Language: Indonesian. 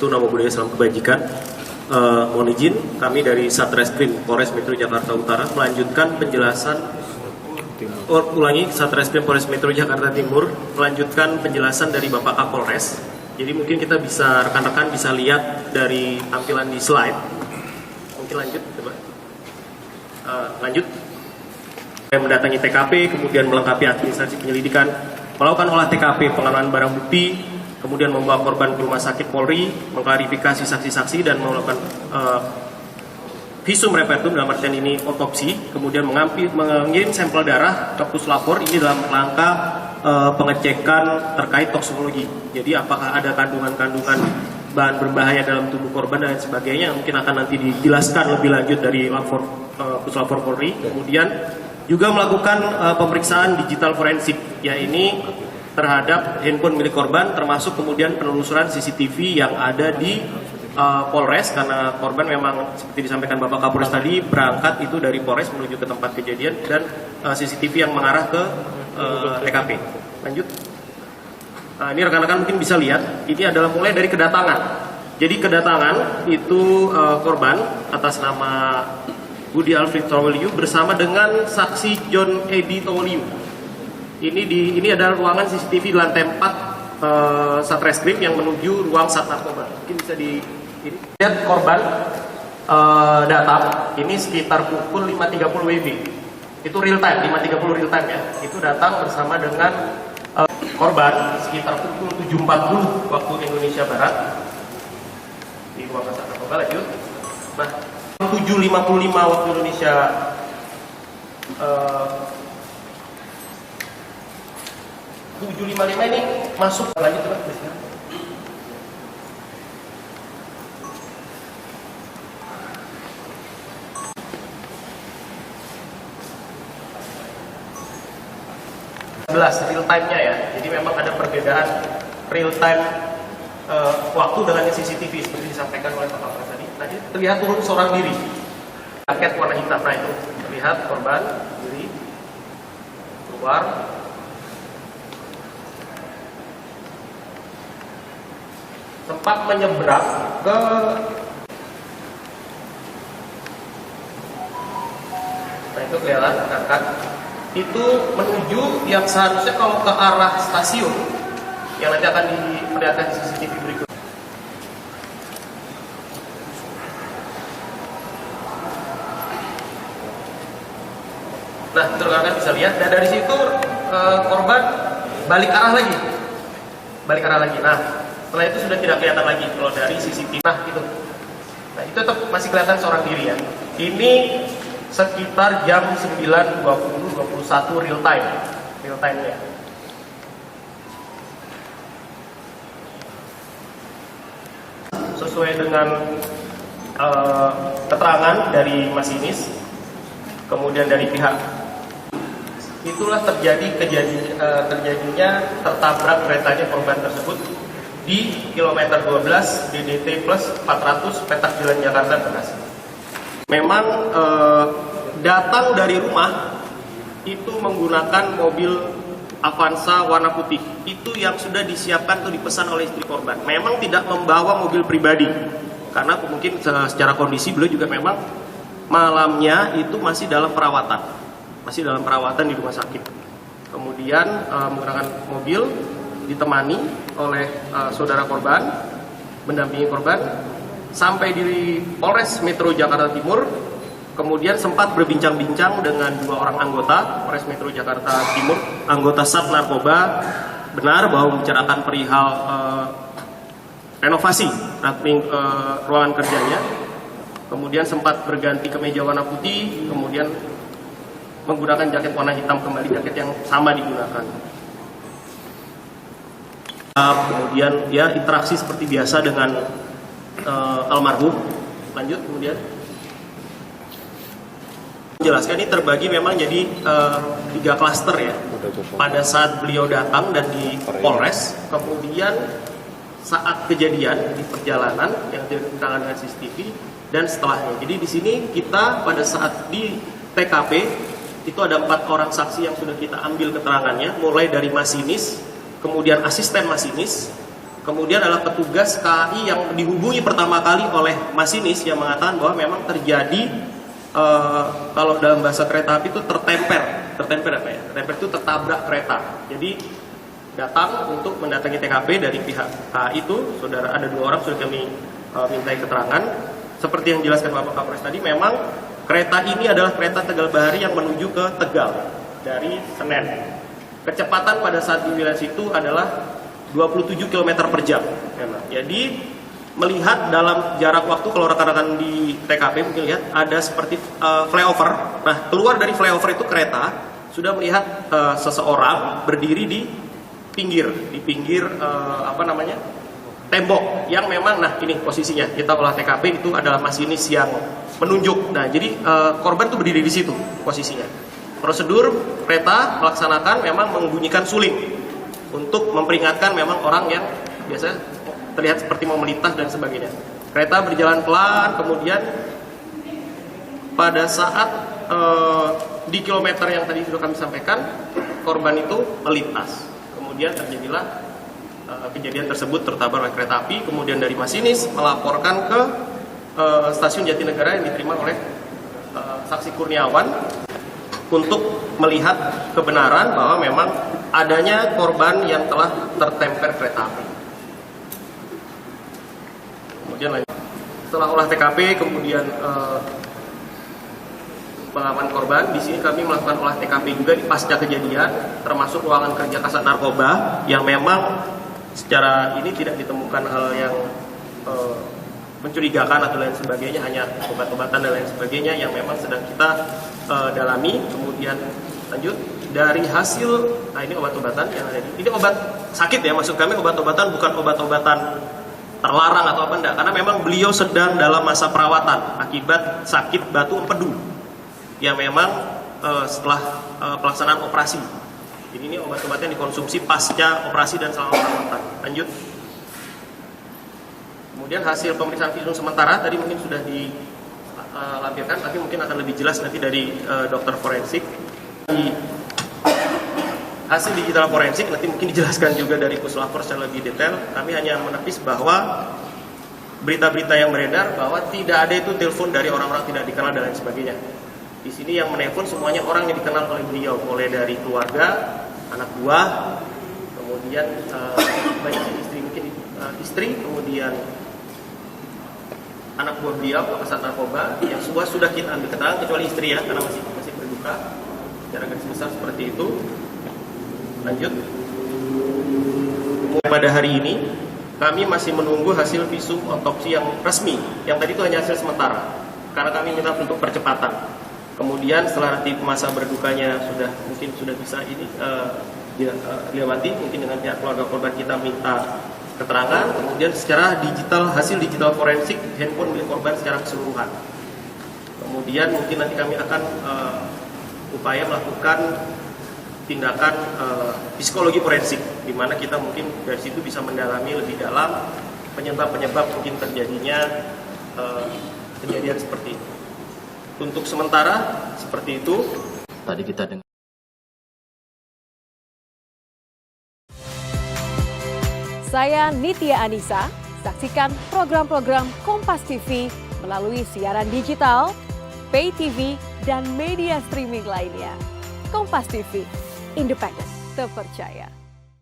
Swastiastu, Namo Buddhaya, Salam Kebajikan. Mohon izin, kami dari Satreskrim Polres Metro Jakarta Utara melanjutkan penjelasan Satreskrim Polres Metro Jakarta Timur melanjutkan penjelasan dari Bapak Kapolres. Jadi mungkin kita bisa, rekan-rekan bisa lihat dari tampilan di slide. Mungkin lanjut, coba. Lanjut. Mendatangi TKP, kemudian melengkapi administrasi penyelidikan, melakukan olah TKP, pengaman barang bukti, kemudian membawa korban ke rumah sakit Polri, mengklarifikasi saksi-saksi dan melakukan visum repertum, dalam artian ini otopsi, kemudian mengirim sampel darah ke puslapor ini dalam rangka pengecekan terkait toksikologi. Jadi apakah ada kandungan-kandungan bahan berbahaya dalam tubuh korban dan sebagainya, mungkin akan nanti dijelaskan lebih lanjut dari puslapor Polri. Kemudian juga melakukan pemeriksaan digital forensik, ya ini terhadap handphone milik korban, termasuk kemudian penelusuran CCTV yang ada di Polres, karena korban memang seperti disampaikan Bapak Kapolres tadi berangkat itu dari Polres menuju ke tempat kejadian, dan CCTV yang mengarah ke TKP. Lanjut. Nah, ini rekan-rekan mungkin bisa lihat, ini adalah mulai dari kedatangan. Jadi kedatangan itu korban atas nama Budi Alfred Towoliu bersama dengan saksi John Edi Towoliu. Ini adalah ruangan CCTV di lantai 4 Satreskrim yang menuju ruang Sat Narkoba. Mungkin bisa lihat korban datang. Ini sekitar pukul 5.30 WIB. Itu real time, 5.30 real time ya. Itu datang bersama dengan korban sekitar pukul 7.40 waktu Indonesia Barat di ruang Sat Narkoba. Lanjut. Nah, 7.55 waktu Indonesia 7.55 ini masuk lagi coba. Real time-nya ya. Jadi memang ada perbedaan real time waktu dengan CCTV seperti disampaikan oleh Pak Kapolres tadi. Tadi terlihat turun seorang diri. Jaket warna hitam, nah itu terlihat korban diri keluar. Sempat menyeberang ke itu kelihatan kan, itu menuju yang seharusnya kalau ke arah stasiun yang nanti akan diperlihatkan di CCTV berikut. Nah, itu rekan bisa lihat, dan dari situ korban balik arah lagi. Nah, setelah itu sudah tidak kelihatan lagi kalau dari CCTV. Nah itu tetap masih kelihatan seorang diri ya. Ini sekitar jam 9.20-21 real time ya. Sesuai dengan keterangan dari masinis, kemudian dari pihak, itulah terjadinya tertabrak keretanya korban tersebut di kilometer 12 DDT plus 400 petak Jalan Jakarta Bekasi. Memang datang dari rumah itu menggunakan mobil Avanza warna putih. Itu yang sudah disiapkan atau dipesan oleh istri korban. Memang tidak membawa mobil pribadi, karena mungkin secara kondisi beliau juga memang malamnya itu masih dalam perawatan di rumah sakit. Kemudian menggunakan mobil ditemani oleh saudara korban, mendampingi korban sampai di Polres Metro Jakarta Timur. Kemudian sempat berbincang-bincang dengan 2 orang anggota Polres Metro Jakarta Timur, anggota Sat Narkoba, benar bahwa membicarakan perihal renovasi ruangan kerjanya. Kemudian sempat berganti kemeja warna putih, kemudian menggunakan jaket warna hitam kembali, jaket yang sama digunakan. Kemudian ya interaksi seperti biasa dengan almarhum. Lanjut kemudian menjelaskan ini terbagi memang jadi 3 klaster ya. Pada saat beliau datang dan di Polres, kemudian saat kejadian di perjalanan yang diterangkan dengan CCTV, dan setelahnya. Jadi di sini kita pada saat di TKP itu ada 4 orang saksi yang sudah kita ambil keterangannya, mulai dari masinis, kemudian asisten masinis, Kemudian adalah petugas KAI yang dihubungi pertama kali oleh masinis yang mengatakan bahwa memang terjadi kalau dalam bahasa kereta api itu tertemper apa ya? Tertemper itu tertabrak kereta. Jadi datang untuk mendatangi TKP dari pihak KAI itu, saudara ada 2 orang sudah kami mintai keterangan. Seperti yang dijelaskan Bapak Kapolres tadi, memang kereta ini adalah kereta Tegal Bahari yang menuju ke Tegal dari Senen. Kecepatan pada saat di wilayah situ adalah 27 km per jam. Jadi melihat dalam jarak waktu, kalau rekan-rekan di TKP mungkin lihat ada seperti flyover. Nah, keluar dari flyover itu kereta sudah melihat seseorang berdiri di pinggir tembok yang memang, nah ini posisinya kita olah TKP itu adalah masinis yang menunjuk. Nah, jadi korban itu berdiri di situ posisinya. Prosedur kereta melaksanakan memang membunyikan suling untuk memperingatkan memang orang yang biasa terlihat seperti mau melintas dan sebagainya. Kereta berjalan pelan, kemudian pada saat di kilometer yang tadi sudah kami sampaikan, korban itu melintas. Kemudian terjadilah kejadian tersebut tertabrak oleh kereta api. Kemudian dari masinis melaporkan ke stasiun Jatinegara yang diterima oleh saksi Kurniawan untuk melihat kebenaran bahwa memang adanya korban yang telah tertemper kereta api. Kemudian lanjut. Setelah olah TKP, kemudian pengaman korban, di sini kami melakukan olah TKP juga di pasca kejadian, termasuk ruangan kerja Kasat Narkoba yang memang secara ini tidak ditemukan hal yang mencurigakan atau lain sebagainya, hanya obat-obatan dan lain sebagainya yang memang sedang kita dalami. Kemudian lanjut dari hasil, nah ini obat-obatan yang ada ini obat sakit ya, maksud kami obat-obatan bukan obat-obatan terlarang atau apa enggak, karena memang beliau sedang dalam masa perawatan akibat sakit batu empedu yang memang setelah pelaksanaan operasi. Jadi ini obat-obat yang dikonsumsi pasca operasi dan selama perawatan. Lanjut. Kemudian hasil pemeriksaan visum sementara tadi mungkin sudah dilampirkan, tapi mungkin akan lebih jelas nanti dari dokter forensik. Hasil digital forensik nanti mungkin dijelaskan juga dari Puslapor secara lebih detail. Kami hanya menepis bahwa berita-berita yang beredar bahwa tidak ada itu telepon dari orang-orang tidak dikenal dan lain sebagainya. Di sini yang menelpon semuanya orang yang dikenal oleh beliau, mulai dari keluarga, anak buah, kemudian banyak istri, mungkin istri, kemudian anak buah beliau, Kasat Narkoba, yang semua sudah kita ambil keterangan kecuali istri ya, karena masih berduka. Secara garis besar seperti itu. Lanjut. Pada hari ini kami masih menunggu hasil visum otopsi yang resmi. Yang tadi itu hanya hasil sementara, karena kami minta untuk percepatan. Kemudian setelah nanti masa berdukanya mungkin sudah bisa ini dilewati, mungkin dengan pihak keluarga korban kita minta keterangan. Kemudian secara digital, hasil digital forensik handphone milik korban secara keseluruhan. Kemudian mungkin nanti kami akan upaya melakukan tindakan psikologi forensik, di mana kita mungkin dari situ bisa mendalami lebih dalam penyebab-penyebab mungkin terjadinya kejadian seperti itu. Untuk sementara seperti itu. Tadi kita dengar. Saya Nitya Anissa, saksikan program-program Kompas TV melalui siaran digital, pay TV, dan media streaming lainnya. Kompas TV, independen, terpercaya.